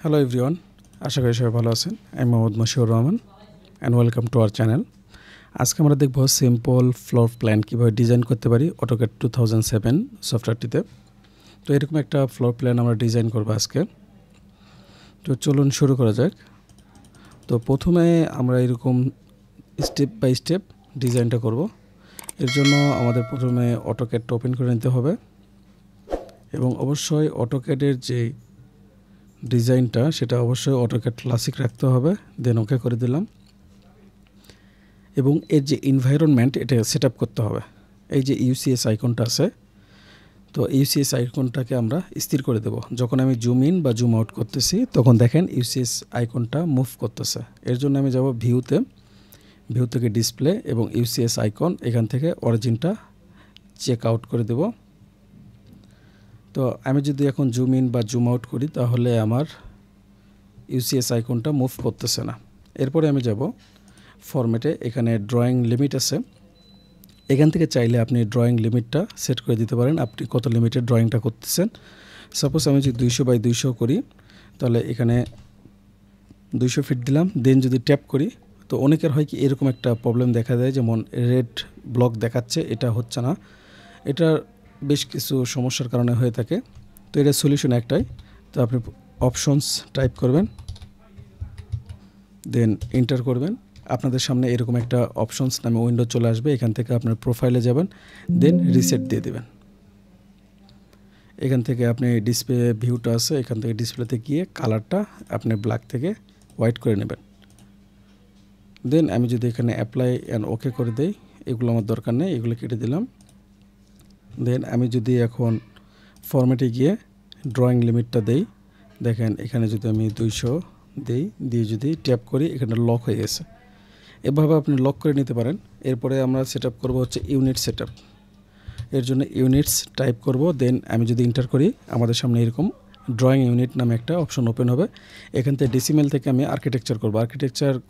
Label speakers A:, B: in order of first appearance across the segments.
A: Hello everyone, আশা করি সবাই ভালো আছেন। আমি Mohammad Moshiur Rahman and welcome to our channel. আজকে আমরা দেখব সিম্পল ফ্লোর প্ল্যান কীভাবে ডিজাইন করতে পারি অটোক্যাড 2007 সফটওয়্যারটিতে। তো এরকম একটা ফ্লোর প্ল্যান আমরা ডিজাইন করব আজকে। তো চলুন শুরু করা যাক। তো প্রথমে আমরা এরকম স্টেপ বাই স্টেপ ডিজাইনটা করব। এর জন্য আমাদের প্রথমে অটোক্যাডটা ওপেন করে নিতে হবে এবং অবশ্যই অটোক্যাডের যে ডিজাইনটা সেটা অবশ্যই অটোক্যাড ক্লাসিক রাখতে হবে। দেন ওকে করে দিলাম এবং এর যে এনভায়রনমেন্ট এটা সেট আপ করতে হবে। এই যে ইউসিএস আইকনটা আছে, তো ইউসিএস আইকনটাকে আমরা স্থির করে দেব। যখন আমি জুম ইন বা জুম আউট করতেছি তখন দেখেন ইউসিএস আইকনটা মুভ করতেছে। এর জন্য আমি যাব ভিউ থেকে ডিসপ্লে এবং ইউসিএস আইকন, এখান থেকে অরিজিনটা চেক আউট করে দেব। তো আমি যদি এখন জুম ইন বা জুম আউট করি তাহলে আমার ইউসিএস আইকনটা মুভ করতেছে না। এরপরে আমি যাব ফরম্যাটে, এখানে ড্রয়িং লিমিট আছে। এখান থেকে চাইলে আপনি ড্রয়িং লিমিটটা সেট করে দিতে পারেন, আপনি কত লিমিটের ড্রয়িংটা করতেছেন। সাপোজ আমি যদি 200 বাই 200 করি তাহলে এখানে 200 ফিট দিলাম। দেন যদি ট্যাপ করি তো অনেকের হয় কি এরকম একটা প্রবলেম দেখা দেয়, যেমন রেড ব্লক দেখাচ্ছে, এটা হচ্ছে না। এটার বেশ কিছু সমস্যার কারণে হয়ে থাকে। তো এটার সলিউশন একটাই, তো আপনি অপশনস টাইপ করবেন, দেন এন্টার করবেন। আপনাদের সামনে এরকম একটা অপশনস নামে উইন্ডো চলে আসবে। এখান থেকে আপনার প্রোফাইলে যাবেন, দেন রিসেট দিয়ে দেবেন। এখান থেকে আপনি ডিসপ্লে ভিউটা আছে, এখান থেকে ডিসপ্লেতে গিয়ে কালারটা আপনি ব্ল্যাক থেকে হোয়াইট করে নেবেন। দেন আমি যদি এখানে অ্যাপ্লাই অ্যান্ড ওকে করে দেই, এগুলো আমার দরকার নেই, এগুলো কেটে দিলাম। দেন আমি যদি এখন ফরম্যাটে গিয়ে ড্রয়িং লিমিটটা দেই, দেখেন এখানে যদি আমি 200 দিই, দিয়ে যদি ট্যাপ করি এখানে লক হয়ে গেছে। এভাবে আপনি লক করে নিতে পারেন। এরপরে আমরা সেট আপ করবো হচ্ছে ইউনিট সেট আপ। এর জন্য ইউনিটস টাইপ করব, দেন আমি যদি এন্টার করি আমাদের সামনে এরকম ড্রয়িং ইউনিট নামে একটা অপশন ওপেন হবে। এখান থেকে ডেসিমেল থেকে আমি আর্কিটেকচার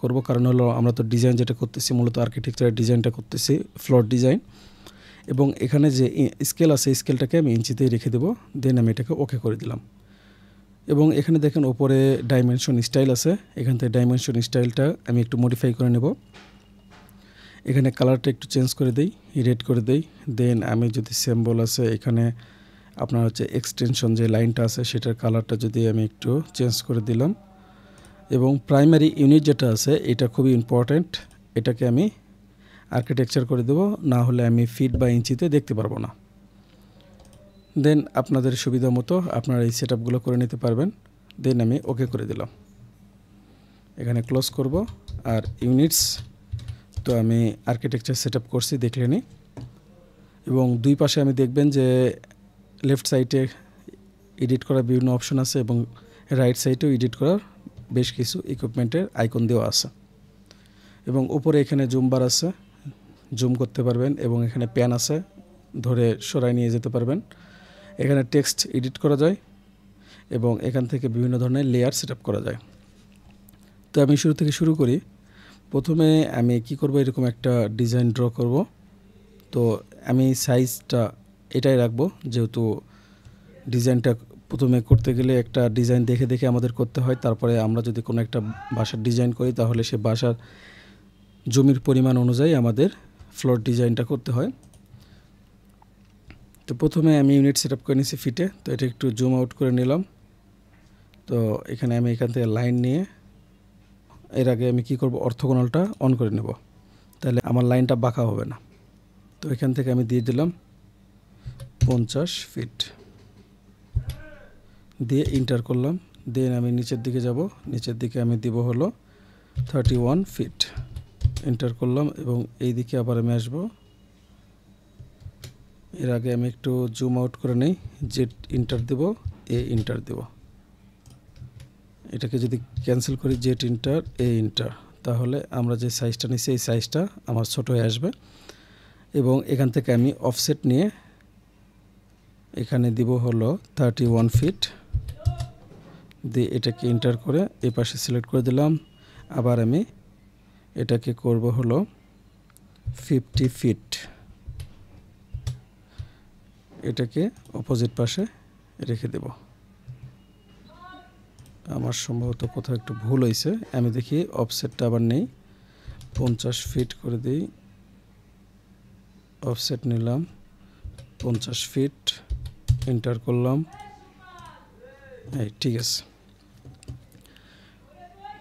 A: করব। কারণ হলো আমরা তো ডিজাইন যেটা করতেছি মূলত আর্কিটেকচারের ডিজাইনটা করতেছি, ফ্লোর ডিজাইন। এবং এখানে যে স্কেল আছে স্কেলটাকে আমি ইঞ্চিতেই রেখে দেবো। দেন আমি এটাকে ওকে করে দিলাম। এবং এখানে দেখেন ওপরে ডাইমেনশন স্টাইল আছে, এখান থেকে ডাইমেনশন স্টাইলটা আমি একটু মডিফাই করে নেব। এখানে কালারটা একটু চেঞ্জ করে দেই, রেড করে দেই। দেন আমি যদি সিম্বল আছে এখানে আপনার হচ্ছে এক্সটেনশন যে লাইনটা আছে সেটার কালারটা যদি আমি একটু চেঞ্জ করে দিলাম। এবং প্রাইমারি ইউনিট যেটা আছে এটা খুবই ইম্পর্ট্যান্ট, এটাকে আমি আর্কিটেকচার করে দেব, না হলে আমি ফিট বা ইঞ্চিতে দেখতে পারবো না। দেন আপনাদের সুবিধা মতো আপনারা এই সেট আপগুলো করে নিতে পারবেন। দেন আমি ওকে করে দিলাম, এখানে ক্লোজ করব। আর ইউনিটস তো আমি আর্কিটেকচার সেট আপ করছি দেখলেনি। এবং দুই পাশে আমি দেখবেন যে লেফট সাইডে এডিট করার বিভিন্ন অপশন আছে এবং রাইট সাইডেও এডিট করার বেশ কিছু ইকুইপমেন্টের আইকন দেওয়া আছে। এবং উপরে এখানে জুম বার আছে, জুম করতে পারবেন। এবং এখানে প্যান আছে, ধরে সরাই নিয়ে যেতে পারবেন। এখানে টেক্সট এডিট করা যায় এবং এখান থেকে বিভিন্ন ধরনের লেয়ার সেট আপ করা যায়। তো আমি শুরু থেকে শুরু করি। প্রথমে আমি কি করব, এরকম একটা ডিজাইন ড্র করব। তো আমি সাইজটা এটাই রাখবো, যেহেতু ডিজাইনটা প্রথমে করতে গেলে একটা ডিজাইন দেখে দেখে আমাদের করতে হয়। তারপরে আমরা যদি কোনো একটা বাসার ডিজাইন করি তাহলে সে বাসার জমির পরিমাণ অনুযায়ী আমাদের ফ্লোর ডিজাইনটা করতে হয়। তো প্রথমে আমি ইউনিট সেট আপ করে নিয়েছি ফিটে, তো এটা একটু জুম আউট করে নিলাম। তো এখানে আমি এখান থেকে লাইন নিয়ে এর আগে আমি কি করব, অর্থোগোনালটা অন করে নেব, তাহলে আমার লাইনটা বাঁকা হবে না। তো এখান থেকে আমি দিয়ে দিলাম 50 ফিট, দিয়ে ইন্টার করলাম। দেন আমি নিচের দিকে যাব, নিচের দিকে আমি দিব হলো 31 ফিট, এন্টার করলাম। এবং এই দিকে আবার আমি আসব। এর আগে আমি একটু জুম আউট করে নেই, জেড ইন্টার দেব, এ ইন্টার দেব। এটাকে যদি ক্যান্সেল করি জেড ইন্টার এ ইন্টার, তাহলে আমরা যে সাইজটা নিচ্ছি এই সাইজটা আমার ছোট হয়ে আসবে। এবং এখান থেকে আমি অফসেট নিয়ে এখানে দিব হলো 31 ফিট, দিয়ে এটাকে ইন্টার করে এই পাশে সিলেক্ট করে দিলাম। আবার আমি এটাকে করব হলো 50 ফিট, এটাকে অপোজিট পাশে রেখে দেব। আমার সম্ভবত কোথাও একটু ভুল হয়েছে, আমি দেখি অফসেটটা আবার নেই, 50 ফিট করে দিই। অফসেট নিলাম 50 ফিট, এন্টার করলাম, এই ঠিক আছে।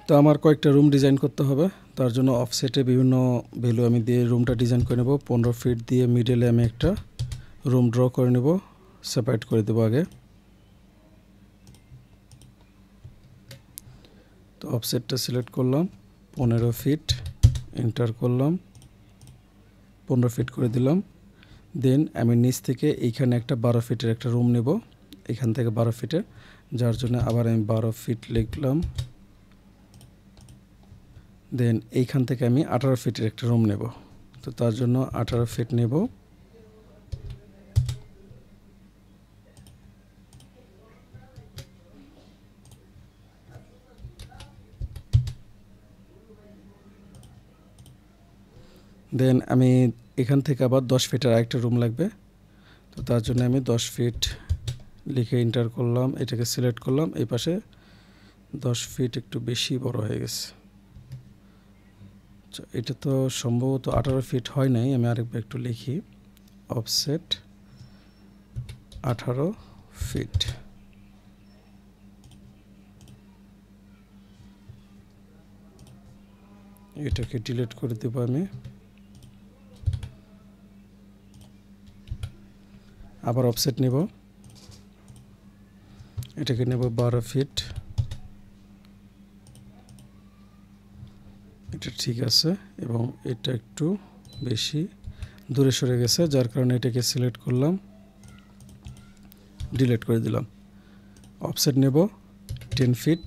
A: তো আমার কয়েকটা রুম ডিজাইন করতে হবে, তার জন্য অফসেটে বিভিন্ন ভ্যালু আমি দিয়ে রুমটা ডিজাইন করে নেব। 15 ফিট দিয়ে মিডলে আমি একটা রুম ড্র করে নেব, সেপারেট করে দেবো আগে। তো অফসেটটা সিলেক্ট করলাম, 15 ফিট, এন্টার করলাম, 15 ফিট করে দিলাম। দেন আমি নিচ থেকে এইখানে একটা 12 ফিটের একটা রুম নেব, এখান থেকে 12 ফিটের, যার জন্য আবার আমি 12 ফিট লিখলাম। দেন এইখান থেকে আমি 18 ফিটের একটা রুম নেব, তো তার জন্য 18 ফিট নেব। দেন আমি এখান থেকে আবার 10 ফিটের আরেকটা রুম লাগবে, তো তার জন্য আমি 10 ফিট লিখে এন্টার করলাম, এটাকে সিলেক্ট করলাম। এই পাশে 10 ফিট একটু বেশি বড় হয়ে গেছে, এটা তো সম্ভবত 18 ফিট হয় নাই, আমি আরেকবার একটু লিখি, অফসেট 18 ফিট। এটাকে ডিলিট করে দেব আমি। আবার অফসেট নেব, এটাকে নেব 12 ফিট, এটা ঠিক আছে, এবং এটা একটু বেশি দূরে সরে গেছে, যার কারণে এটাকে সিলেক্ট করলাম, ডিলিট করে দিলাম। অফসেট নেব 10 ফিট,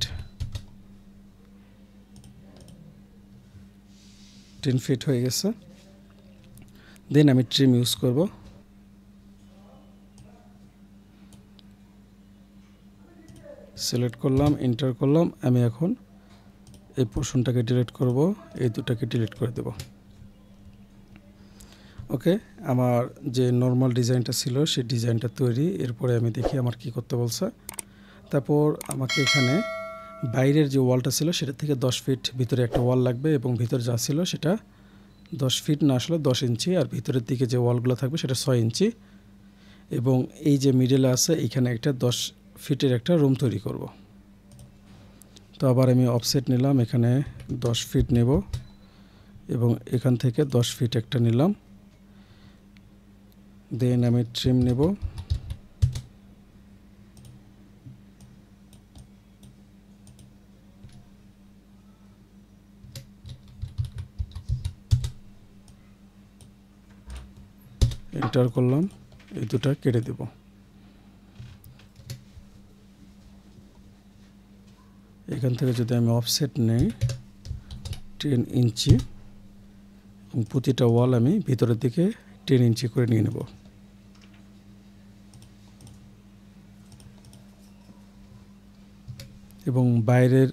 A: 10 ফিট হয়ে গেছে। দেন আমি ট্রিম ইউজ করব, সিলেক্ট করলাম, এন্টার করলাম। আমি এখন এই পোর্শনটাকে ডিলিট করব, এই দুটাকে ডিলিট করে দেব। ওকে, আমার যে নর্মাল ডিজাইনটা ছিল সেই ডিজাইনটা তৈরি। এরপরে আমি দেখি আমার কি করতে বলছে। তারপর আমাকে এখানে বাইরের যে ওয়ালটা ছিল সেটা থেকে 10 ফিট ভিতরে একটা ওয়াল লাগবে, এবং ভিতরে যা ছিল সেটা 10 ফিট না, আসলে 10 ইঞ্চি, আর ভিতরের দিকে যে ওয়ালগুলো থাকবে সেটা 6 ইঞ্চি, এবং এই যে মিডলে আছে এইখানে একটা 10 ফিটের একটা রুম তৈরি করব। তো আবার আমি অফসেট নিলাম, এখানে 10 ফিট নেব, এবং এখান থেকে 10 ফিট একটা নিলাম। দেন আমি ট্রিম নেব, এন্টার করলাম, এই দুটা কেটে দেব। এখান থেকে যদি আমি অফসেট নেই 10 ইঞ্চি, এবং প্রতিটা ওয়াল আমি ভিতরের দিকে 10 ইঞ্চি করে নিয়ে নেব। এবং বাইরের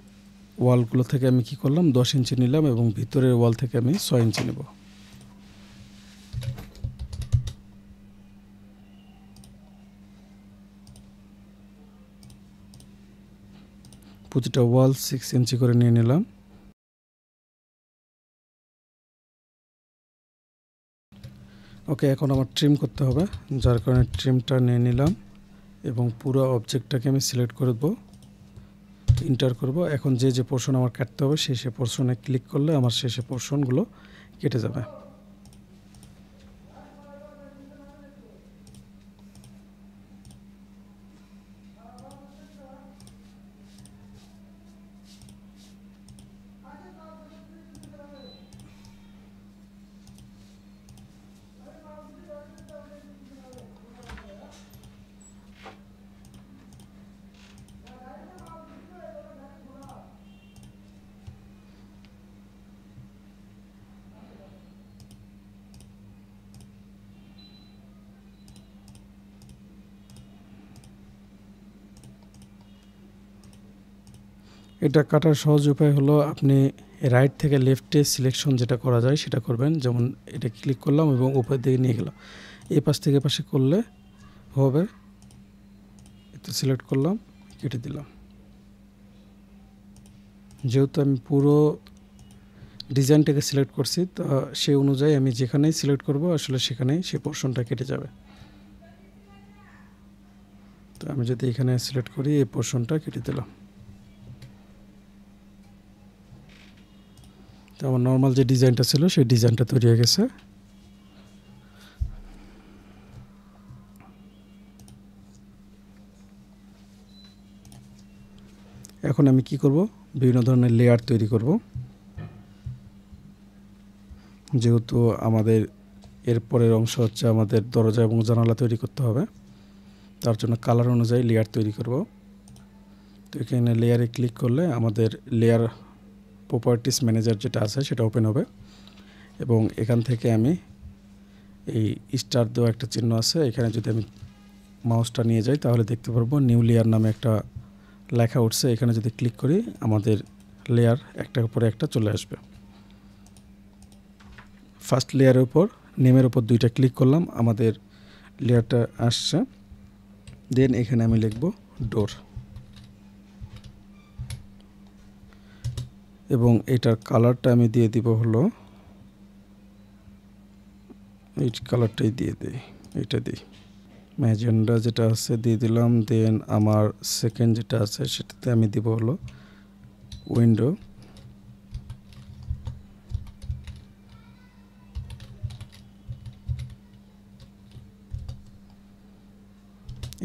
A: ওয়ালগুলো থেকে আমি কি করলাম, 10 ইঞ্চি নিলাম, এবং ভিতরের ওয়াল থেকে আমি 6 ইঞ্চি নেব। প্রতিটা ওয়াল 6 ইঞ্চি করে নিয়ে নিলাম। ওকে, এখন আমার ট্রিম করতে হবে, যার কারণে ট্রিমটা নিয়ে নিলাম, এবং পুরো অবজেক্টটাকে আমি সিলেক্ট করে দেবো, এন্টার করব। এখন যে যে পোর্শন আমার কাটতে হবে সে পোর্শনে ক্লিক করলে আমার সে পোর্শনগুলো কেটে যাবে। এটা কাটার সহজ উপায় হলো আপনি রাইট থেকে লেফটে সিলেকশন যেটা করা যায় সেটা করবেন। যেমন এটা ক্লিক করলাম এবং উপরের দিকে নিয়ে গেলাম, এই পাশ থেকে পাশে করলে হবে। এটা সিলেক্ট করলাম, কেটে দিলাম। যেহেতু আমি পুরো ডিজাইনটাকে সিলেক্ট করছি, তো সেই অনুযায়ী আমি যেখানেই সিলেক্ট করব আসলে সেখানেই সেই পোর্শনটা কেটে যাবে। তো আমি যদি এখানে সিলেক্ট করি, এই পোর্শনটা কেটে দিলাম। তো আমার নর্মাল যে ডিজাইনটা ছিল সেই ডিজাইনটা তৈরি হয়ে গেছে। এখন আমি কি করব, বিভিন্ন ধরনের লেয়ার তৈরি করব। যেহেতু আমাদের এর পরের অংশ হচ্ছে আমাদের দরজা এবং জানালা তৈরি করতে হবে, তার জন্য কালার অনুযায়ী লেয়ার তৈরি করব। তো এখানে লেয়ারে ক্লিক করলে আমাদের লেয়ার প্রপার্টিস ম্যানেজার যেটা আছে সেটা ওপেন হবে, এবং এখান থেকে আমি এই স্টার দেওয়া একটা চিহ্ন আছে, এখানে যদি আমি মাউসটা নিয়ে যাই তাহলে দেখতে পারবো নিউ লেয়ার নামে একটা লেখা উঠছে। এখানে যদি ক্লিক করি আমাদের লেয়ার একটার উপরে একটা চলে আসবে। ফার্স্ট লেয়ারের উপর নেমের উপর দুইটা ক্লিক করলাম, আমাদের লেয়ারটা আসছে। দেন এখানে আমি লিখব ডোর, এবং এটার কালারটা আমি দিয়ে দিব হলো এই কালারটাই দিয়ে দিই, এটা দিই ম্যাজেন্ডা যেটা আছে দিয়ে দিলাম। দেন আমার সেকেন্ড যেটা আছে সেটাতে আমি দিব হলো উইন্ডো,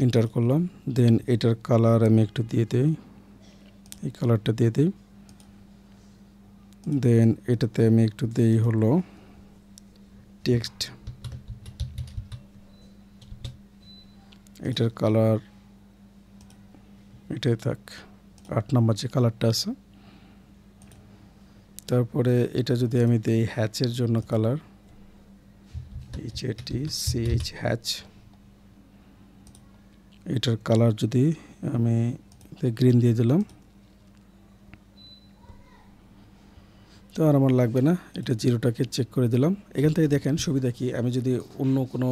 A: এন্টার করলাম। দেন এটার কালার আমি একটু দিয়ে দিই, এই কালারটা দিয়ে দিই। দেন এটাতে আমি একটু দিই হলো টেক্সট, এটার কালার এটাই থাক, 8 নম্বর যে কালারটা আছে। তারপরে এটা যদি আমি দিই হ্যাচের জন্য কালার, HATCH হ্যাচ, এটার কালার যদি আমি গ্রিন দিয়ে দিলাম, তো আর আমার লাগবে না, এটা জিরোটাকে চেক করে দিলাম। এখান থেকে দেখেন সুবিধা কি, আমি যদি অন্য কোনো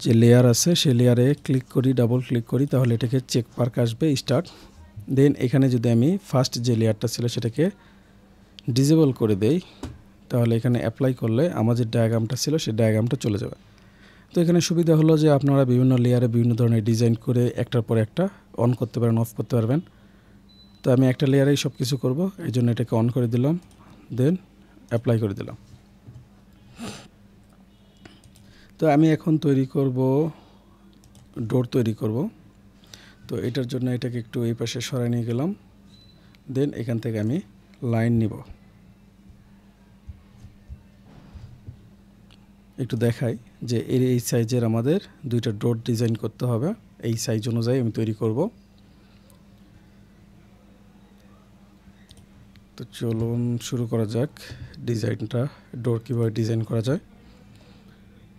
A: যে লেয়ার আছে সেই লেয়ারে ক্লিক করি, ডাবল ক্লিক করি, তাহলে এটাকে চেক মার্ক আসবে স্টার্ট। দেন এখানে যদি আমি ফার্স্ট যে লেয়ারটা ছিল সেটাকে ডিসেবল করে দেই, তাহলে এখানে অ্যাপ্লাই করলে আমার যে ডায়াগ্রামটা ছিল সেই ডায়াগ্রামটা চলে যাবে। তো এখানে সুবিধা হলো যে আপনারা বিভিন্ন লেয়ারে বিভিন্ন ধরনের ডিজাইন করে একটার পর একটা অন করতে পারেন, অফ করতে পারবেন। তো আমি একটা লেয়ারেই সব কিছু করবো, এই জন্য এটাকে অন করে দিলাম, দেন অ্যাপ্লাই করে দিলাম। তো আমি এখন তৈরি করব ডোর তৈরি করব। তো এটার জন্য এটাকে একটু এই পাশে সরাই নিয়ে গেলাম। দেন এখান থেকে আমি লাইন নিব, একটু দেখাই যে এই সাইজের আমাদের দুইটা ডোর ডিজাইন করতে হবে, এই সাইজ অনুযায়ী আমি তৈরি করব। তো চলুন শুরু করা যাক ডিজাইনটা, ডোর কীভাবে ডিজাইন করা যায়।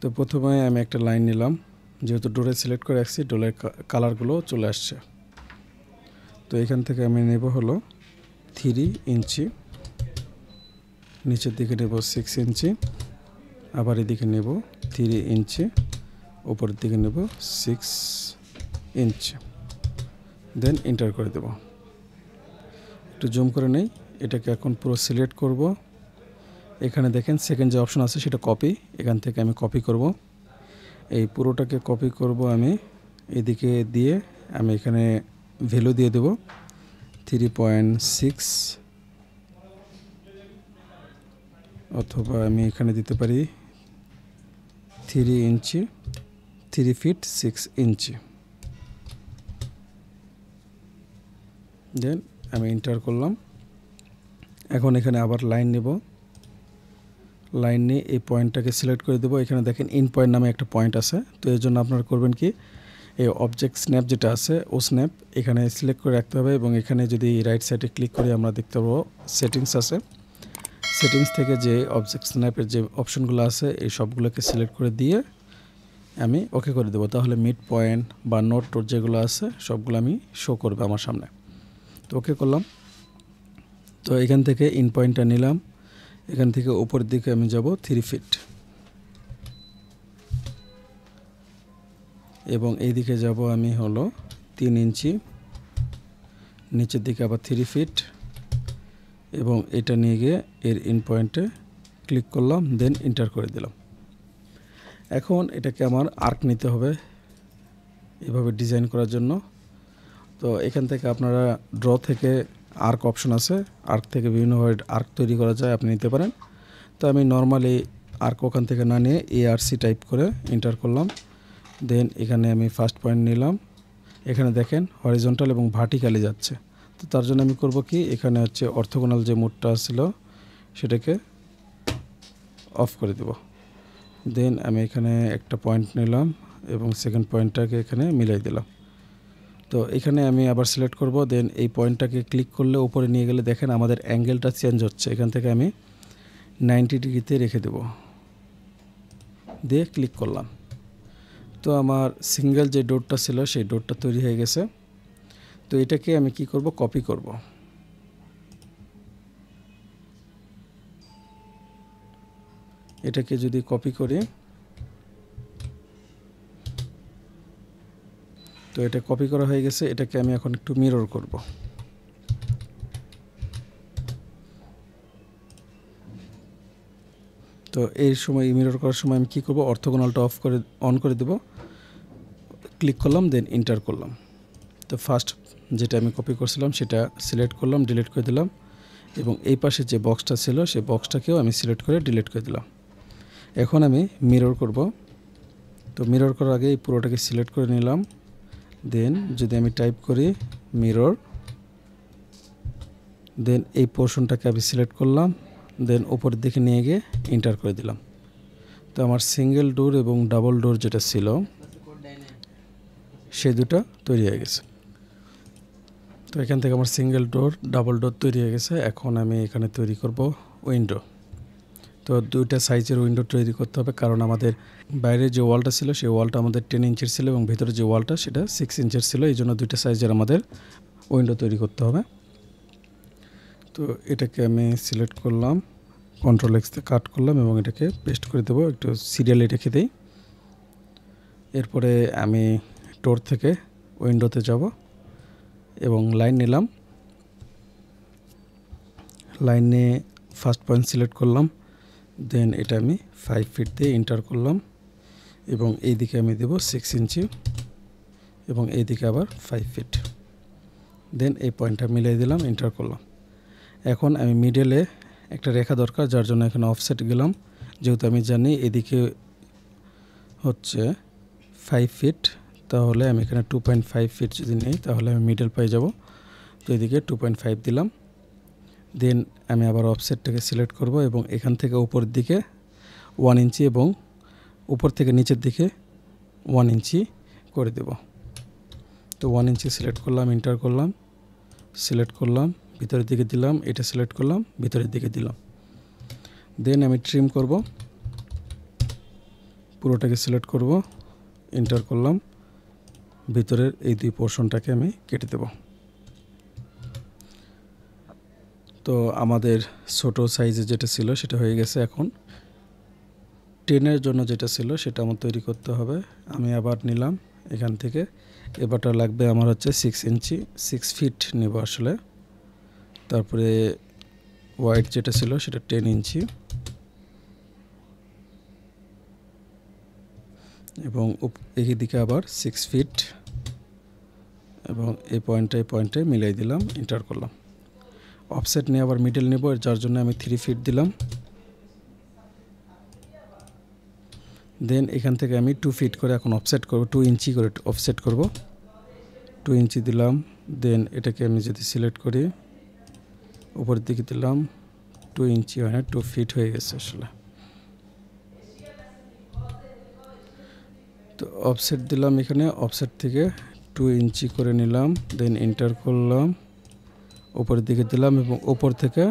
A: তো প্রথমে আমি একটা লাইন নিলাম, যেহেতু ডোরে সিলেক্ট করে রাখছি ডোরের কালারগুলো চলে আসছে। তো এখান থেকে আমি নেব হলো 3 ইঞ্চি, নিচের দিকে নেব 6 ইঞ্চি, আবার এদিকে নেব 3 ইঞ্চি, উপরের দিকে নেব 6 ইঞ্চি, দেন এন্টার করে দেব। একটু জুম করে নেই, এটাকে এখন পুরো সিলেক্ট করব। এখানে দেখেন সেকেন্ড যে অপশন আছে সেটা কপি, এখান থেকে আমি কপি করব। এই পুরোটাকে কপি করব আমি, এদিকে দিয়ে আমি এখানে ভ্যালু দিয়ে দেব 3.6, অথবা আমি এখানে দিতে পারি 3 ইঞ্চি, 3 ফিট 6 ইঞ্চি। দেন আমি এন্টার করলাম। এখন এখানে আবার লাইন নেব, লাইন নিয়ে এই পয়েন্টটাকে সিলেক্ট করে দেবো। এখানে দেখেন ইন পয়েন্ট নামে একটা পয়েন্ট আছে, তো এর জন্য আপনারা করবেন কি, এই অবজেক্ট স্ন্যাপ যেটা আছে ও স্ন্যাপ এখানে সিলেক্ট করে রাখতে হবে, এবং এখানে যদি রাইট সাইডে ক্লিক করি আমরা দেখতে পাবো সেটিংস আছে। সেটিংস থেকে যে অবজেক্ট স্ন্যাপের যে অপশনগুলো আছে এই সবগুলোকে সিলেক্ট করে দিয়ে আমি ওকে করে দেবো, তাহলে মিড পয়েন্ট বা নোট টোট যেগুলো আছে সবগুলো আমি শো করবে আমার সামনে। তো ওকে করলাম। তো এখান থেকে ইন পয়েন্টটা নিলাম, এখান থেকে উপরের দিকে আমি যাব 3 ফিট, এবং এই দিকে যাব আমি হলো 3 ইঞ্চি, নিচের দিকে আবার 3 ফিট এবং এটা নিয়ে গিয়ে এর ইন পয়েন্টে ক্লিক করলাম, দেন এন্টার করে দিলাম। এখন এটাকে আমার আর্ক নিতে হবে এভাবে ডিজাইন করার জন্য। তো এখান থেকে আপনারা ড্র থেকে আর্ক অপশন আছে, আর্ক থেকে বিভিন্নভাবে আর্ক তৈরি করা যায়, আপনি নিতে পারেন। তো আমি নর্মালি আর্ক ওখান থেকে না নিয়ে ARC টাইপ করে এন্টার করলাম, দেন এখানে আমি ফার্স্ট পয়েন্ট নিলাম। এখানে দেখেন হরিজন্টাল এবং ভার্টিক্যালি যাচ্ছে। তো তার জন্য আমি করব কি, এখানে হচ্ছে অর্থোগোনাল যে মোডটা ছিল সেটাকে অফ করে দেব। দেন আমি এখানে একটা পয়েন্ট নিলাম এবং সেকেন্ড পয়েন্টটাকে এখানে মিলাই দিলাম। তো এখানে আমি আবার সিলেক্ট করব, দেন এই পয়েন্টটাকে ক্লিক করলে উপরে নিয়ে গেলে দেখেন আমাদের অ্যাঙ্গেলটা চেঞ্জ হচ্ছে। এখান থেকে আমি 90 ডিগ্রিতে রেখে দেব, দিয়ে ক্লিক করলাম। তো আমার সিঙ্গেল যে ডোরটা ছিল সেই ডোরটা তৈরি হয়ে গেছে। তো এটাকে আমি কি করব, কপি করব। এটাকে যদি কপি করি, তো এটা কপি করা হয়ে গেছে। এটাকে আমি এখন একটু মিরর করব। তো এই সময় মিরর করার সময় আমি কি করব, অর্থোগোনালটা অন করে দেব, ক্লিক করলাম, দেন এন্টার করলাম। তো ফার্স্ট যেটা আমি কপি করছিলাম সেটা সিলেক্ট করলাম, ডিলিট করে দিলাম এবং এই পাশে যে বক্সটা ছিল সেই বক্সটাকেও আমি সিলেক্ট করে ডিলিট করে দিলাম। এখন আমি মিরর করব। তো মিরর করার আগে এই পুরোটাকে সিলেক্ট করে নিলাম, দেন যদি আমি টাইপ করি মিরর, দেন এই পোর্শনটাকে আমি সিলেক্ট করলাম, দেন উপরের দিকে নিয়ে গিয়ে এন্টার করে দিলাম। তো আমার সিঙ্গেল ডোর এবং ডাবল ডোর যেটা ছিল সেই দুটো তৈরি হয়ে গেছে। তো এখান থেকে আমার সিঙ্গেল ডোর ডাবল ডোর তৈরি হয়ে গেছে। এখন আমি এখানে তৈরি করব উইন্ডো। তো দুইটা সাইজের উইন্ডো তৈরি করতে হবে, কারণ আমাদের বাইরে যে ওয়ালটা ছিল সেই ওয়ালটা আমাদের 10 ইঞ্চের ছিল এবং ভেতরে যে ওয়ালটা সেটা 6 ইঞ্চের ছিল। এই জন্য দুইটা সাইজের আমাদের উইন্ডো তৈরি করতে হবে। তো এটাকে আমি সিলেক্ট করলাম, কন্ট্রোল X দিয়ে কাট করলাম এবং এটাকে পেস্ট করে দেবো, একটু সিরিয়ালে রেখে দিই। এরপরে আমি ডোর থেকে উইন্ডোতে যাব এবং লাইন নিলাম। লাইন নিয়ে ফার্স্ট পয়েন্ট সিলেক্ট করলাম, দেন এটা আমি 5 ফিট দিয়ে এন্টার করলাম এবং এই দিকে আমি দেব 6 ইঞ্চি এবং এই দিকে আবার 5 ফিট। দেন এই পয়েন্টটা মিলিয়ে দিলাম, এন্টার করলাম। এখন আমি মিডলে একটা রেখা দরকার, যার জন্য এখানে অফসেট গেলাম। যেহেতু আমি জানি এদিকে হচ্ছে 5 ফিট, তাহলে আমি এখানে 2.5 ফিট যদি নেই তাহলে আমি মিডল পেয়ে যাব। তো এদিকে 2.5 দিলাম। দেন আমি আবার অফসেটটাকে সিলেক্ট করব এবং এখান থেকে উপরের দিকে 1 ইঞ্চি এবং উপর থেকে নিচের দিকে 1 ইঞ্চি করে দেব। তো 1 ইঞ্চি সিলেক্ট করলাম, এন্টার করলাম, সিলেক্ট করলাম, ভিতরের দিকে দিলাম, এটা সিলেক্ট করলাম, ভিতরের দিকে দিলাম। দেন আমি ট্রিম করব, পুরোটাকে সিলেক্ট করব, এন্টার করলাম, ভিতরের এই দুই পোর্শনটাকে আমি কেটে দেব। তো আমাদের ছোট সাইজে যেটা ছিল সেটা হয়ে গেছে। এখন 10-এর জন্য যেটা ছিল সেটা আমার তৈরি করতে হবে। আমি আবার নিলাম এখান থেকে, এবারটা লাগবে আমার হচ্ছে 6 ইঞ্চি, 6 ফিট নেব আসলে। তারপরে ওয়াইড যেটা ছিল সেটা 10 ইঞ্চি এবং এই দিকে আবার 6 ফিট এবং এই পয়েন্টে মিলাই দিলাম, এন্টার করলাম। অফসেট নিয়ে আবার মিডল নেব, যার জন্য আমি 3 ফিট দিলাম। দেন এখান থেকে আমি 2 ফিট করে এখন অফসেট করব, 2 ইঞ্চি করে অফসেট করব। 2 ইঞ্চি দিলাম। দেন এটাকে আমি যদি সিলেক্ট করি, উপরের দিকে দিলাম, 2 ইঞ্চি হয় না, 2 ফিট হয়ে গেছে আসলে। তো অফসেট দিলাম, এখানে অফসেট থেকে 2 ইঞ্চি করে নিলাম, দেন এন্টার করলাম, উপরের দিকে দিলাম এবং উপর থেকে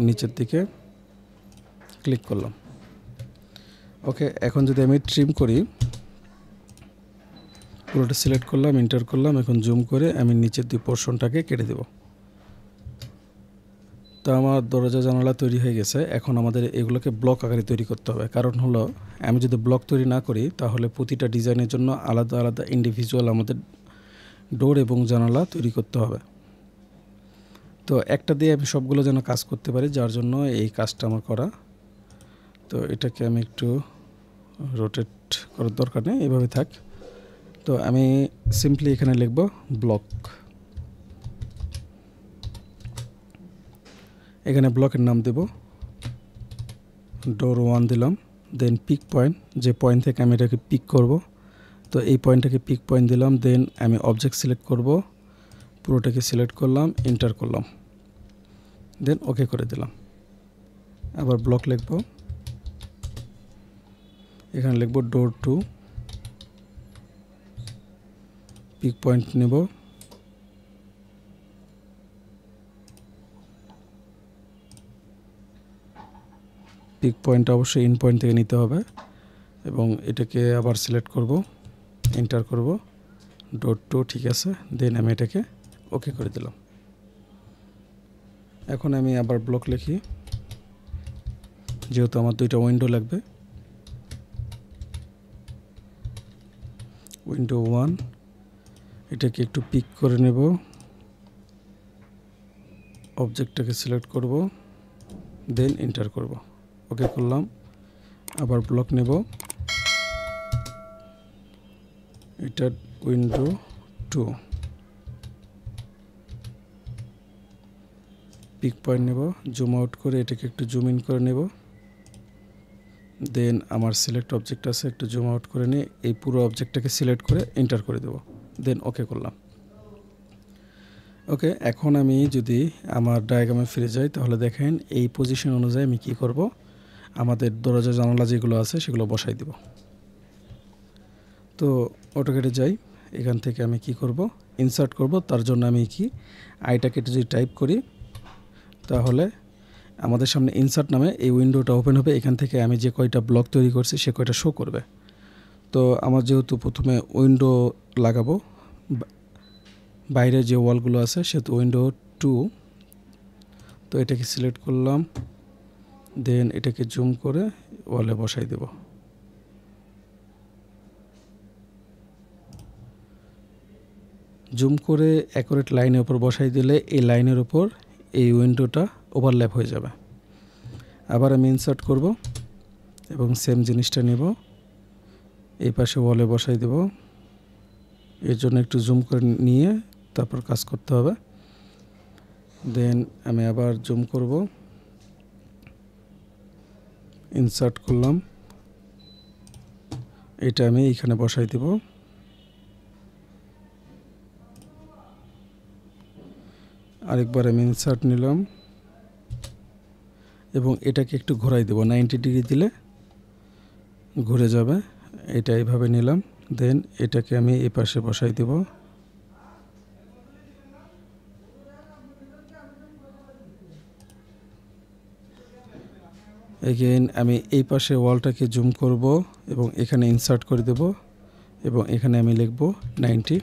A: নিচের দিকে ক্লিক করলাম। ওকে, এখন যদি আমি ট্রিম করি, পুরোটা সিলেক্ট করলাম, এন্টার করলাম, এখন জুম করে আমি নিচের দুই পোর্শনটাকে কেটে দেব। তো আমার দরজা জানালা তৈরি হয়ে গেছে। এখন আমাদের এগুলোকে ব্লক আকারে তৈরি করতে হবে, কারণ হলো আমি যদি ব্লক তৈরি না করি তাহলে প্রতিটা ডিজাইনের জন্য আলাদা আলাদা ইন্ডিভিজুয়াল আমাদের ডোর এবং জানালা তৈরি করতে হবে। তো একটা দিয়ে আমি সবগুলো যেন কাজ করতে পারি, যার জন্য এই কাজটা আমার করা। তো এটাকে আমি একটু রোটেট করার দরকার নেই, এভাবে থাক। তো আমি সিম্পলি এখানে লিখব ব্লক। এখানে ব্লকের নাম দেব, ডোর 1 দিলাম। দেন পিক পয়েন্ট, যে পয়েন্ট থেকে আমি এটাকে পিক করব, তো এই পয়েন্টটাকে পিক পয়েন্ট দিলাম। দেন আমি অবজেক্ট সিলেক্ট করব, পুরোটাকে সিলেক্ট করলাম, এন্টার করলাম, দেন ওকে করে দিলাম। আবার ব্লক লিখব, এখানে লিখব ডোর 2, পিক পয়েন্ট নেব, পিক পয়েন্ট অবশ্যই ইন পয়েন্ট থেকে নিতে হবে, এবং এটাকে আবার সিলেক্ট করব, এন্টার করব, ডোর 2 ঠিক আছে। দেন আমি এটাকে ওকে করে দিলাম। এখন আমি আবার ব্লক লিখি, যেহেতু আমার দুইটা উইন্ডো লাগবে। উইন্ডো 1, এটাকে একটু পিক করে নেব, অবজেক্টটাকে সিলেক্ট করব, দেন এন্টার করব, ওকে করলাম। আবার ব্লক নেব, এটা উইন্ডো 2, পিক পয়েন্ট নেব, জুম আউট করে এটাকে একটু জুম ইন করে নেব। দেন আমার সিলেক্ট অবজেক্ট আছে, একটু জুম আউট করে নিয়ে এই পুরো অবজেক্টটাকে সিলেক্ট করে এন্টার করে দেব, দেন ওকে করলাম। ওকে, এখন আমি যদি আমার ডায়াগ্রামে ফিরে যাই, তাহলে দেখেন এই পজিশন অনুযায়ী আমি কী করব, আমাদের দরজা জানালা যেগুলো আছে সেগুলো বসাই দেব। তো অটোক্যাডে যাই, এখান থেকে আমি কি করব, ইনসার্ট করব। তার জন্য আমি কি আইটাকে যদি টাইপ করি, তাহলে আমাদের সামনে ইনসার্ট নামে এই উইন্ডোটা ওপেন হবে। এখান থেকে আমি যে কয়টা ব্লক তৈরি করছি সে কয়টা শো করবে। তো আমার যেহেতু প্রথমে উইন্ডো লাগাবো, বাইরে যে ওয়ালগুলো আছে সেহেতু উইন্ডো 2, তো এটাকে সিলেক্ট করলাম, দেন এটাকে জুম করে ওয়ালে বসাই দেব। জুম করে অ্যাকুরেট লাইনের উপর বসাই দিলে এই লাইনের উপর এই উইন্ডোটা ওভারল্যাপ হয়ে যাবে। আবার আমি ইনসার্ট করব এবং সেম জিনিসটা নেব, এই পাশে ওয়ালে বসাই দেব। এর জন্য একটু জুম করে নিয়ে তারপর কাজ করতে হবে। দেন আমি আবার জুম করব, ইনসার্ট করলাম, এটা আমি এখানে বসাই দেব। আরেকবার আমি ইনসার্ট নিলাম এবং এটাকে একটু ঘোরাই দেব, 90 ডিগ্রি দিলে ঘুরে যাবে। এটা এইভাবে নিলাম, দেন এটাকে আমি এই পাশে বসাই দেব। এগেইন আমি এই পাশে ওয়ালটাকে জুম করব এবং এখানে ইনসার্ট করে দেব এবং এখানে আমি লিখব 90।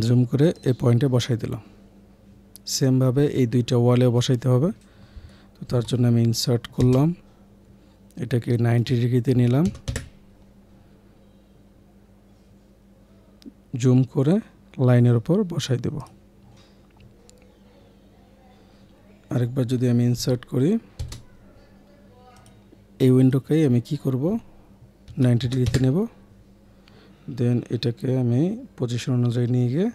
A: জুম করে এই পয়েন্টে বসাই দিলাম। সেমভাবে এই দুইটা ওয়ালে বসাইতে হবে। তো তার জন্য আমি ইনসার্ট করলাম, এটাকে 90 ডিগ্রিতে নিলাম, জুম করে লাইনের উপর বসাই দেব। আরেকবার যদি আমি ইনসার্ট করি, এই উইন্ডোকে আমি কি করব, 90 ডিগ্রিতে নেব, দেন এটাকে আমি পজিশন অনুযায়ী নিয়ে গিয়ে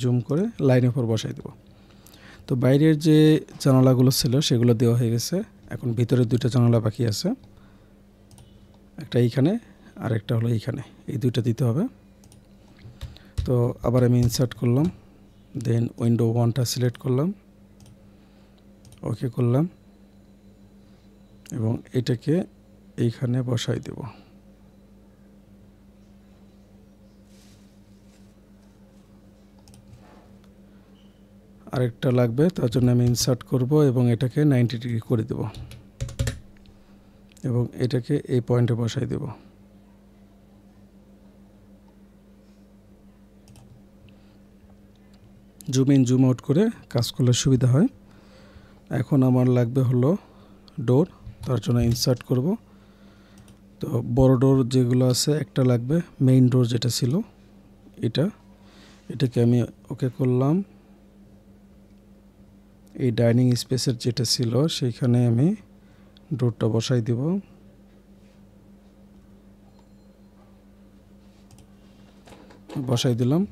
A: জুম করে লাইনের উপর বসাই দেব। তো বাইরের যে জানালাগুলো ছিল সেগুলো দেওয়া হয়ে গেছে। এখন ভিতরে দুইটা জানালা বাকি আছে, একটা এইখানে আর একটা হলো এইখানে, এই দুইটা দিতে হবে। তো আবার আমি ইনসার্ট করলাম, দেন উইন্ডো 1টা সিলেক্ট করলাম, ওকে করলাম এবং এটাকে এইখানে বসাই দেব। আরেকটা লাগবে, তার জন্য আমি ইনসার্ট করব এবং এটাকে 90 ডিগ্রি করে দেব এবং এটাকে এই পয়েন্টে বসাই দেব। জুম ইন জুম আউট করে কাজ করলে সুবিধা হয়। এখন আমার লাগবে হলো ডোর, তার জন্য ইনসার্ট করব। তো বড় ডোর যেগুলো আছে একটা লাগবে, মেইন ডোর যেটা ছিল এটা, এটাকে আমি ওকে করলাম। এই ডাইনিং স্পেসের যেটা ছিল সেইখানে আমি ডোরটা বসাই দিব। বসাই দিলাম।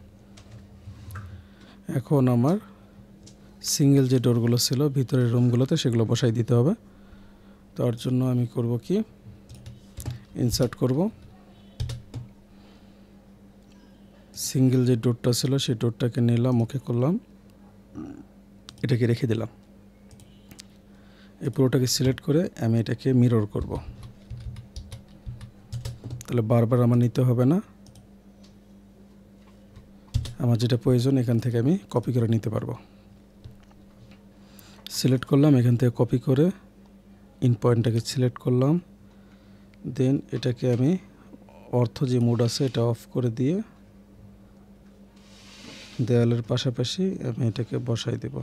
A: এখন আমার সিঙ্গেল যে ডোরগুলো ছিল ভিতরের রুমগুলোতে সেগুলো বসাই দিতে হবে। তার জন্য আমি করব কি, ইনসার্ট করব, সিঙ্গেল যে ডোরটা ছিল সেই ডোরটাকে নিলাম, ওকে করলাম, এটাকে রেখে দিলাম। এই পুরোটাকে সিলেক্ট করে আমি এটাকে মিরর করব, তাহলে বারবার আমার নিতে হবে না। আমার যেটা প্রয়োজন এখান থেকে আমি কপি করে নিতে পারবো। সিলেক্ট করলাম, এখান থেকে কপি করে ইন পয়েন্টটাকে সিলেক্ট করলাম। দেন এটাকে আমি অর্থ যে মোড আছে এটা অফ করে দিয়ে দেয়ালের পাশাপাশি আমি এটাকে বসাই দেব।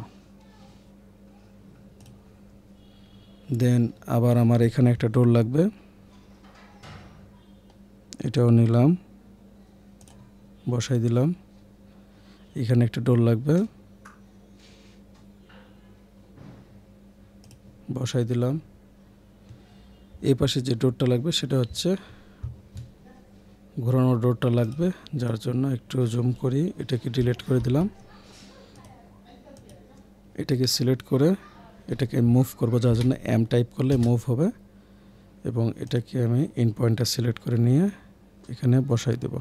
A: দেন আবার আমার এখানে একটা ডোর লাগবে, এটাও নিলাম, বসাই দিলাম। এখানে একটা ডোর লাগবে, বসাই দিলাম। এই পাশে যে ডোরটা লাগবে সেটা হচ্ছে ঘোরানোর ডোরটা লাগবে, যার জন্য একটু জুম করি, এটাকে ডিলিট করে দিলাম। এটাকে সিলেক্ট করে এটাকে মুভ করব, যার জন্য এম টাইপ করলে মুভ হবে। এবং এটাকে আমি ইন পয়েন্টটা সিলেক্ট করে নিয়ে এখানে বসাই দেব।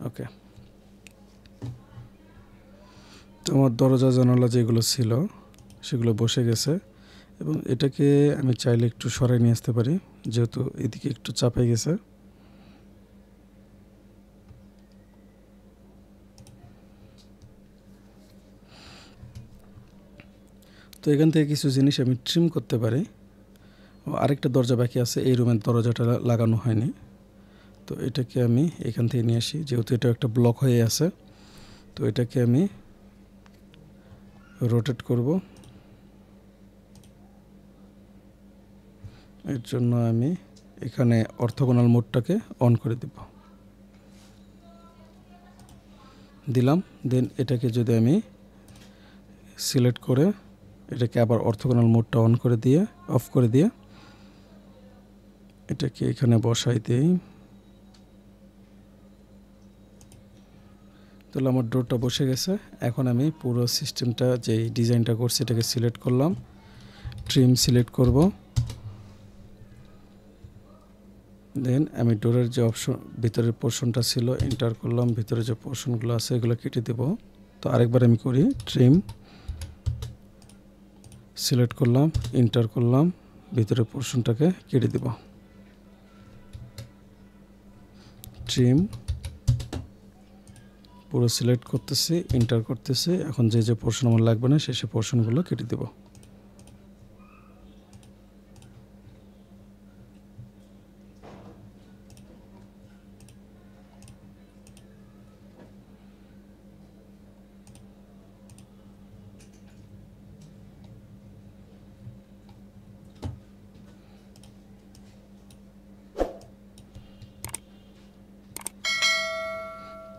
A: ওকে, তো আমার দরজা জানালা যেগুলো ছিল সেগুলো বসে গেছে। এবং এটাকে আমি চাইলে একটু সরাই নিয়ে আসতে পারি, যেহেতু এদিকে একটু চাপাই গেছে। তো এখান থেকে কিছু জিনিস আমি ট্রিম করতে পারি। আরেকটা দরজা বাকি আছে, এই রুমের দরজাটা লাগানো হয়নি, তো এটাকে আমি এখান থেকে নিয়ে আসি, যেহেতু এটা একটা ব্লক হয়ে আছে। তো এটাকে আমি রোটেট করব। এর জন্য আমি এখানে অর্থোগোনাল মোডটাকে অন করে দিলাম। দেন এটাকে যদি আমি সিলেক্ট করে এটাকে আবার অর্থোগোনাল মোডটা অন করে দিয়ে অফ করে দিয়ে এটাকে এখানে বসাই দিই, তাহলে আমার ডোরটা বসে গেছে। এখন আমি পুরো সিস্টেমটা যে ডিজাইনটা করছি এটাকে সিলেক্ট করলাম, ট্রিম সিলেক্ট করব। দেন আমি ডোরের যে অপশন ভিতরের পোর্শনটা ছিল এন্টার করলাম, ভিতরে যে পোর্শনগুলো আছে এগুলো কেটে দেব। তো আরেকবার আমি করি, ট্রিম সিলেক্ট করলাম, এন্টার করলাম, ভিতরের পোর্শনটাকে কেটে দেব। ট্রিম পুরো সিলেক্ট করতেছি, এন্টার করতেছি। এখন যে যে পোর্শন আমার লাগবে না সেই পোর্শনগুলো কেটে দেব।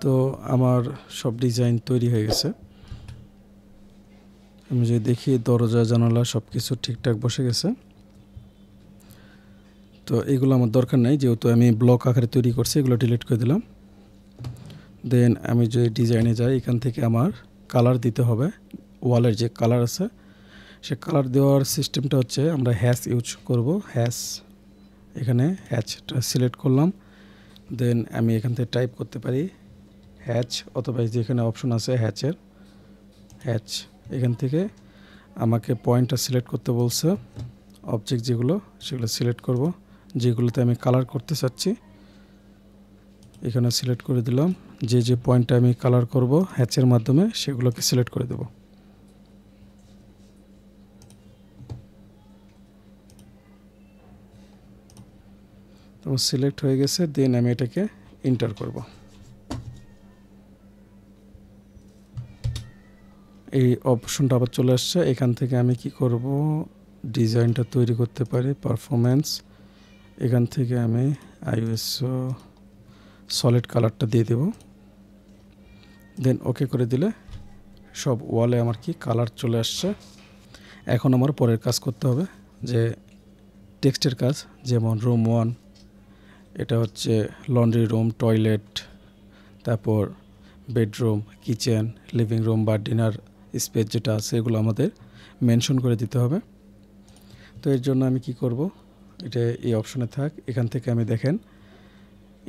A: তো আমার সব ডিজাইন তৈরি হয়ে গেছে। আমি যদি দেখি দরজা জানালা সব কিছু ঠিকঠাক বসে গেছে। তো এগুলো আমার দরকার নাই, যেহেতু আমি ব্লক আকারে তৈরি করছি, এগুলো ডিলিট করে দিলাম। দেন আমি যদি ডিজাইনে যাই, এখান থেকে আমার কালার দিতে হবে। ওয়ালের যে কালার আছে সে কালার দেওয়ার সিস্টেমটা হচ্ছে আমরা হ্যাশ ইউজ করব। হ্যাশ, এখানে হ্যাচটা সিলেক্ট করলাম। দেন আমি এখান থেকে টাইপ করতে পারি হ্যাচ, অথবা যেখানে অপশন আছে হ্যাচের হ্যাচ, এখান থেকে আমাকে পয়েন্টটা সিলেক্ট করতে বলছে। অবজেক্ট যেগুলো সেগুলো সিলেক্ট করব, যেগুলোতে আমি কালার করতে চাচ্ছি এখানে সিলেক্ট করে দিলাম। যে যে পয়েন্টটা আমি কালার করব হ্যাচের মাধ্যমে সেগুলোকে সিলেক্ট করে দেব। তো সিলেক্ট হয়ে গেছে। দেন আমি এটাকে এন্টার করব। এই অপশনটা আবার চলে আসছে। এখান থেকে আমি কি করব, ডিজাইনটা তৈরি করতে পারি, পারফরম্যান্স, এখান থেকে আমি আইএসও সলিড কালারটা দিয়ে দেব। দেন ওকে করে দিলে সব ওয়ালে আমার কি কালার চলে আসছে। এখন আমার পরের কাজ করতে হবে, যে টেক্সটের কাজ। যেমন রুম 1 এটা হচ্ছে লন্ড্রি রুম, টয়লেট, তারপর বেডরুম, কিচেন, লিভিং রুম বা ডিনার স্পেস যেটা আছে এগুলো আমাদের মেনশন করে দিতে হবে। তো এর জন্য আমি কি করব, এটা এই অপশনে থাক, এখান থেকে আমি দেখেন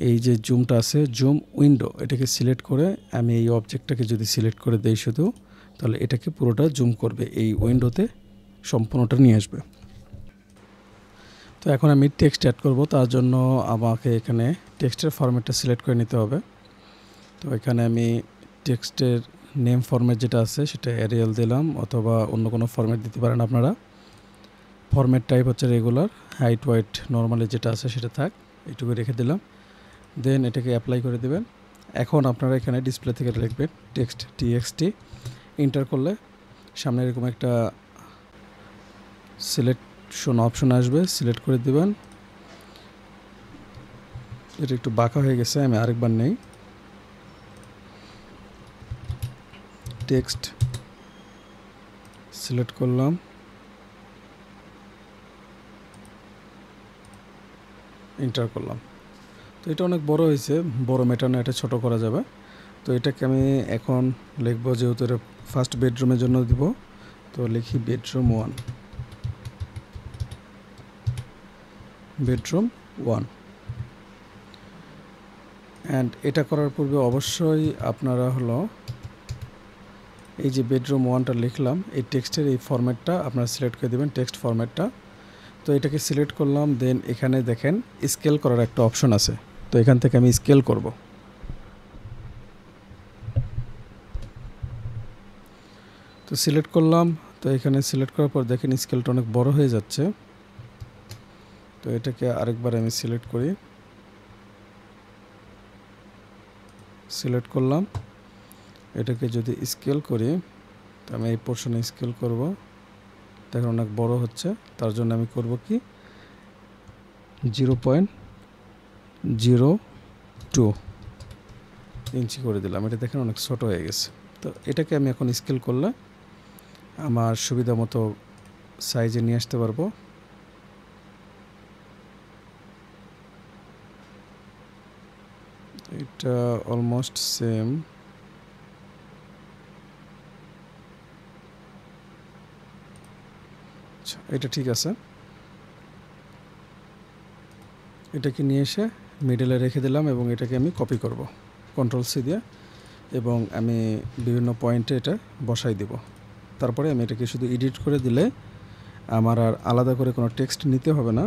A: এই যে জুমটা আছে, জুম উইন্ডো, এটাকে সিলেক্ট করে আমি এই অবজেক্টটাকে যদি সিলেক্ট করে দেই শুধু, তাহলে এটাকে পুরোটা জুম করবে, এই উইন্ডোতে সম্পূর্ণটা নিয়ে আসবে। তো এখন আমি টেক্সট অ্যাড করব, তার জন্য আমাকে এখানে টেক্সটের ফরম্যাটটা সিলেক্ট করে নিতে হবে। তো এখানে আমি টেক্সটের নেম ফরম্যাট যেটা আছে সেটা এরিয়াল দিলাম, অথবা অন্য কোনো ফরম্যাট দিতে পারেন আপনারা। ফরম্যাট টাইপ হচ্ছে রেগুলার, হাইট ওয়াইট নর্মালি যেটা আছে সেটা থাক, এইটুকু রেখে দিলাম। দেন এটাকে অ্যাপ্লাই করে দেবেন। এখন আপনারা এখানে ডিসপ্লে থেকে লিখবেন টেক্সট টিএক্সটি, এন্টার করলে সামনে এরকম একটা সিলেকশন অপশন আসবে, সিলেক্ট করে দিবেন। এটা একটু বাঁকা হয়ে গেছে, আমি আরেকবার নেই। টেক্সট সিলেক্ট করলাম, এন্টার করলাম। তো এটা অনেক বড় হয়েছে, বড় ম্যাটার না, এটা ছোট করা যাবে। তো এটাকে আমি এখন লিখবো, যেহেতু এটা ফার্স্ট বেডরুমের জন্য দিব, তো লিখি বেডরুম 1, বেডরুম 1। অ্যান্ড এটা করার পূর্বে অবশ্যই আপনারা হলো এই যে বেডরুম 1টা লিখলাম, এই টেক্সটের এই ফরম্যাটটা আপনারা সিলেক্ট করে দেবেন, টেক্সট ফরম্যাটটা। তো এটাকে সিলেক্ট করলাম, দেন এখানে দেখেন স্কেল করার একটা অপশন আছে, তো এখান থেকে আমি স্কেল করব। তো সিলেক্ট করলাম, তো এখানে সিলেক্ট করার পর দেখেন স্কেলটা অনেক বড় হয়ে যাচ্ছে। তো এটাকে আরেকবার আমি সিলেক্ট করি, সিলেক্ট করলাম। এটাকে যদি স্কেল করি, তো আমি এই পোর্শনে স্কেল করব, দেখেন অনেক বড় হচ্ছে। তার জন্য আমি করব কি 0.02 ইঞ্চি করে দিলাম। এটা দেখেন অনেক ছোট হয়ে গেছে। তো এটাকে আমি এখন স্কেল করলে আমার সুবিধা মতো সাইজে নিয়ে আসতে পারবো। এটা অলমোস্ট সেম। আচ্ছা, এটা ঠিক আছে। এটাকে নিয়ে এসে মিডলে রেখে দিলাম এবং এটাকে আমি কপি করব Ctrl+C দিয়ে, এবং আমি বিভিন্ন পয়েন্টে এটা বসাই দেব। তারপরে আমি এটাকে শুধু এডিট করে দিলে আমার আর আলাদা করে কোনো টেক্সট নিতে হবে না।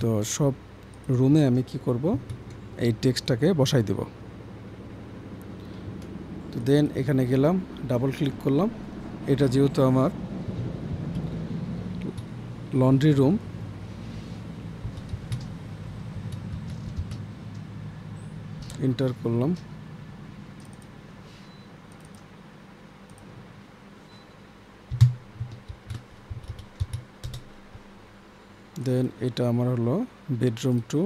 A: তো সব রুমে আমি কি করব, এই টেক্সটটাকে বসাই দেব। তো দেন এখানে গেলাম, ডাবল ক্লিক করলাম। এটা যেহেতু আমার লন্ড্রি রুম, এন্টার করলাম। দেন এটা আমার হলো বেডরুম 2।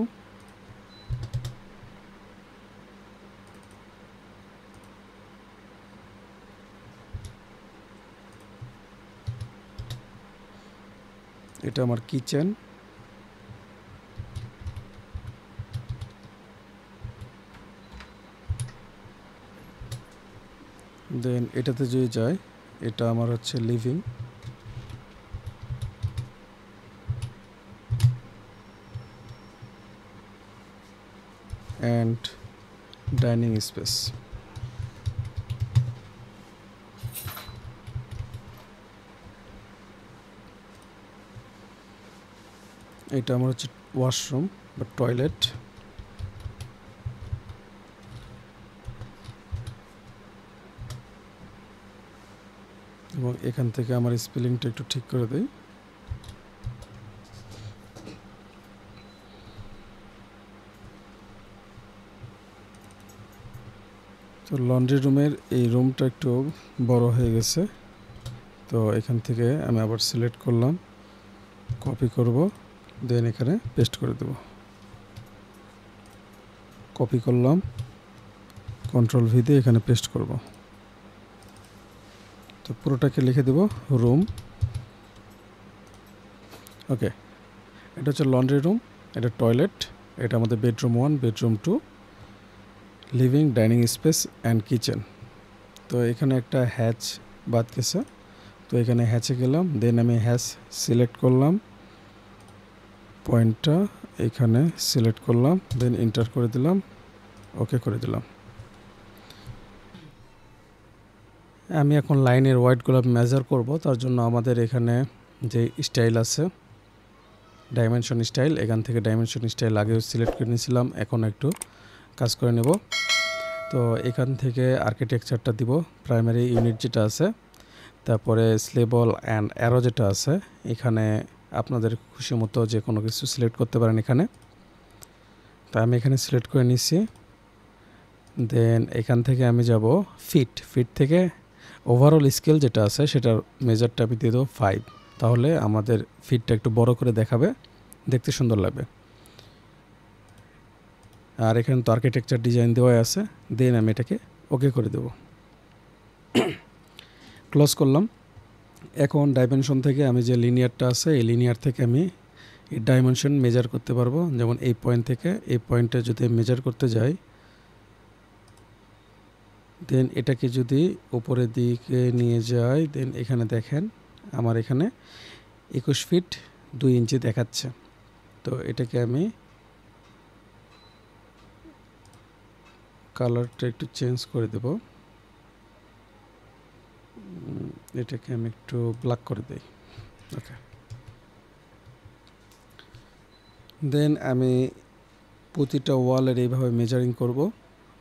A: এটা আমার কিচেন। দেন এটাতে যদি যাই, এটা আমার হচ্ছে লিভিং। And dining space. এটা আমার হচ্ছে ওয়াশরুম বা টয়লেট। এবং এখান থেকে আমার স্পেলিংটা একটু ঠিক করে দেই। তো লন্ড্রি রুমের এই রুমটা একটু বড় হয়ে গেছে, তো এখান থেকে আমি আবার সিলেক্ট করলাম, কপি করব, দেন এখানে পেস্ট করে দেব। কপি করলাম, কন্ট্রোল ভি দিয়ে এখানে পেস্ট করব। তো পুরোটাকে লিখে দেব রুম। ওকে, এটা হচ্ছে লন্ড্রি রুম, এটা টয়লেট, এটা আমাদের bedroom 1, bedroom 2, living, dining space and kitchen. তো এখানে একটা হ্যাচ বাদ গেছে, তো এখানে হ্যাচে গেলাম, দেন আমি হ্যাচ সিলেক্ট করলাম, পয়েন্টটা এখানে সিলেক্ট করলাম, দেন এন্টার করে দিলাম, ওকে করে দিলাম। আমি এখন লাইনের ওয়াইডগুলো মেজার করব, তার জন্য আমাদের এখানে যে স্টাইল আছে ডাইমেনশন স্টাইল, এখান থেকে ডাইমেনশন স্টাইল আগেও সিলেক্ট করে নিয়েছিলাম, এখন একটু কাজ করে নেব। তো এখান থেকে আর্কিটেকচারটা দিব, প্রাইমারি ইউনিট যেটা আছে, তারপরে স্লেবল অ্যান্ড অ্যারো যেটা আছে, এখানে আপনাদের খুশি মতো যে কোনো কিছু সিলেক্ট করতে পারেন এখানে। তো আমি এখানে সিলেক্ট করে নিচ্ছি। দেন এখান থেকে আমি যাব ফিট থেকে ওভারঅল স্কেল যেটা আছে সেটার মেজারটা আমি দিয়ে দেবো 5, তাহলে আমাদের ফিটটা একটু বড় করে দেখাবে, দেখতে সুন্দর লাগবে। আর এখানে তো আর্কিটেকচার ডিজাইন দেওয়া আছে, দেন আমি এটাকে ওকে করে দেব, ক্লোজ করলাম। এখন ডাইমেনশন থেকে আমি যে লিনিয়ারটা আছে, এই লিনিয়ার থেকে আমি এই ডাইমেনশন মেজার করতে পারবো। যেমন এই পয়েন্ট থেকে এই পয়েন্টে যদি মেজার করতে যাই, দেন এটাকে যদি উপরের দিকে নিয়ে যাই, দেন এখানে দেখেন আমার এখানে 21 ফিট 2 ইঞ্চি দেখাচ্ছে। তো এটাকে আমি কালারটা একটু চেঞ্জ করে দেব, এটাকে আমি একটু ব্ল্যাক করে দেই। ওকে, দেন আমি প্রতিটা ওয়ালের এইভাবে মেজারিং করব।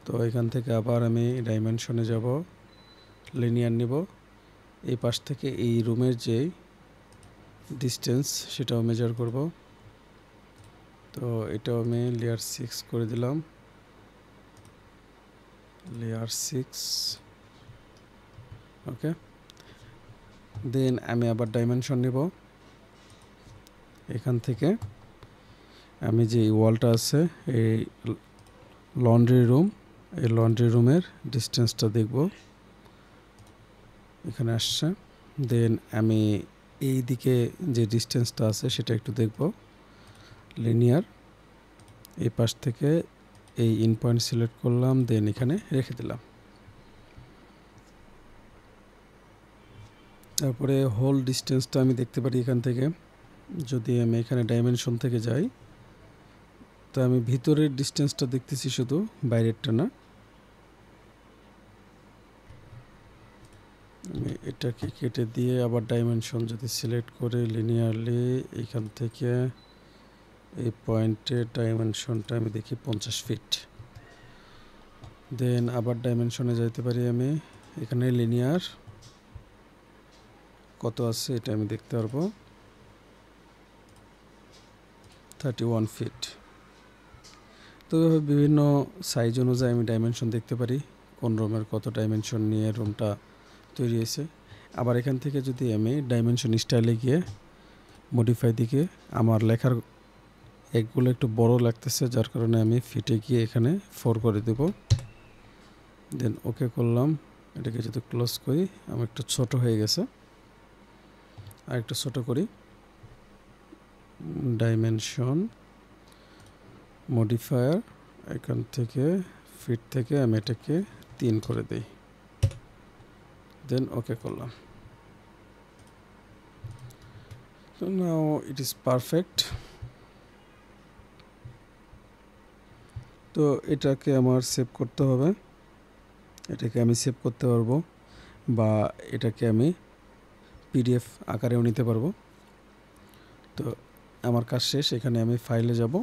A: তো এখান থেকে আবার আমি ডাইমেনশনে যাব, লিনিয়ার নিব, এই পাশ থেকে এই রুমের যে ডিস্টেন্স সেটাও মেজার করব। তো এটাও আমি লেয়ার 6 করে দিলাম, লেয়ার 6। ওকে, দেন আমি আবার ডাইমেনশন নিব, এখান থেকে আমি যে ওয়ালটা আছে এই লন্ড্রি রুম, এই লন্ড্রি রুমের ডিস্টেন্সটা দেখব, এখানে আসছে। দেন আমি এই দিকে যে ডিস্টেন্সটা আছে সেটা একটু দেখব, লিনিয়ার, এই পাশ থেকে এই ইন পয়েন্ট সিলেক্ট করলাম, দেন এখানে রেখে দিলাম। তারপরে হোল ডিস্টেন্সটা আমি দেখতে পারি এখান থেকে। যদি আমি এখানে ডাইমেনশন থেকে যাই, তো আমি ভিতরের ডিস্টেন্সটা দেখতেছি, শুধু বাইরেরটা না। আমি এটাকে কেটে দিয়ে আবার ডাইমেনশন যদি সিলেক্ট করে লিনিয়ারলি এখান থেকে এই পয়েন্টের ডাইমেনশনটা আমি দেখি 50 ফিট। দেন আবার ডাইমেনশনে যাইতে পারি, আমি এখানে লিনিয়ার কত আছে এটা আমি দেখতে পারবো, 31 ফিট। তো বিভিন্ন সাইজ অনুযায়ী আমি ডাইমেনশন দেখতে পারি, কোন রুমের কত ডাইমেনশন নিয়ে রুমটা তৈরি হয়েছে। আবার এখান থেকে যদি আমি ডাইমেনশন স্টাইলে গিয়ে মডিফাই দিকে, আমার লেখার এগুলো একটু বড় লাগতেছে, যার কারণে আমি ফিটে গিয়ে এখানে 4 করে দেব, দেন ওকে করলাম। এটাকে যদি ক্লোজ করি, আমার একটু ছোট হয়ে গেছে, আর একটু ছোট করি, ডাইমেনশন মডিফায়ার, এখান থেকে ফিট থেকে আমি এটাকে 3 করে দিই, দেন ওকে করলাম। So now it is perfect. তো এটাকে আমার সেভ করতে হবে, এটাকে আমি সেভ করতে পারবো, বা এটাকে আমি পিডিএফ আকারেও নিতে পারবো। তো আমার কাজ শেষ, এখানে আমি ফাইলে যাব,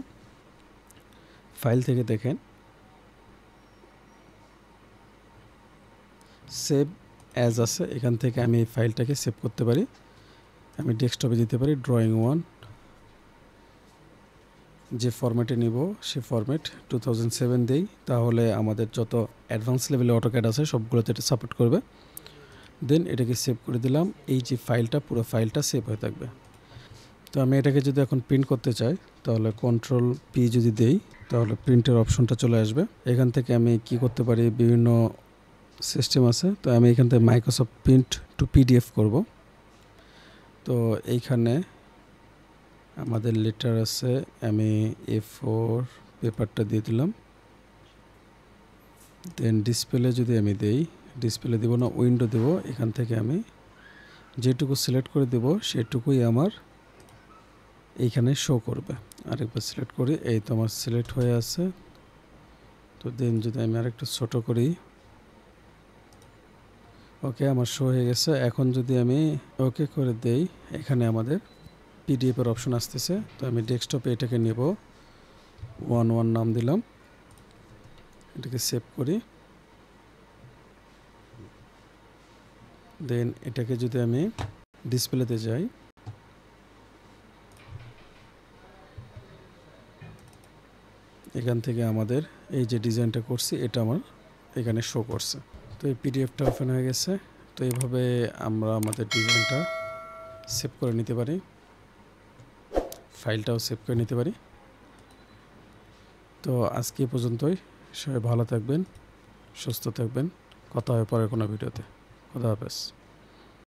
A: ফাইল থেকে দেখেন সেভ অ্যাজ আছে, এখান থেকে আমি এই ফাইলটাকে সেভ করতে পারি। আমি ডেস্কটপে দিতে পারি, ড্রয়িং 1, যে ফরম্যাটে নিব সে ফরম্যাট 2007 দেই, তাহলে আমাদের যত অ্যাডভান্স লেভেলে অটোক্যাড আছে সবগুলোতে এটা সাপোর্ট করবে। দেন এটাকে সেভ করে দিলাম, এই যে ফাইলটা পুরো ফাইলটা সেভ হয়ে থাকবে। তো আমি এটাকে যদি এখন প্রিন্ট করতে চাই, তাহলে কন্ট্রোল পি যদি দেই, তাহলে প্রিন্টের অপশনটা চলে আসবে। এখান থেকে আমি কি করতে পারি, বিভিন্ন সিস্টেম আছে। তো আমি এখান থেকে মাইক্রোসফট প্রিন্ট টু পিডিএফ করব। তো এইখানে আমাদের লেটার আছে, আমি A4 পেপারটা দিয়ে দিলাম। দেন ডিসপ্লে যদি আমি দেই, ডিসপ্লে দেব না, উইন্ডো দেব। এখান থেকে আমি যেটুকু সিলেক্ট করে দেব সেটুকুই আমার এইখানে শো করবে। আরেকবার সিলেক্ট করি, এই তো আমার সিলেক্ট হয়ে আছে। তো দেন যদি আমি আরেকটু ছোট করি, ওকে, আমার শো হয়ে গেছে। এখন যদি আমি ওকে করে দেই, এখানে আমাদের পিডিএফ এর অপশন আসতেছে। তো আমি ডেস্কটপে এটাকে নেব, 1 নাম দিলাম, এটাকে সেভ করি। দেন এটাকে যদি আমি ডিসপ্লেতে যাই, এখান থেকে আমাদের এই যে ডিজাইনটা করছি এটা আমার এখানে শো করছে। তো এই পিডিএফটা ওপেন হয়ে গেছে। তো এইভাবে আমরা আমাদের ডিজাইনটা সেভ করে নিতে পারি, ফাইলটাও সেভ করে নিতে পারি। তো আজকে এই পর্যন্তই। সবাই ভালো থাকবেন, সুস্থ থাকবেন। কথা হবে পরে কোনো ভিডিওতে। খোদা হাফেজ।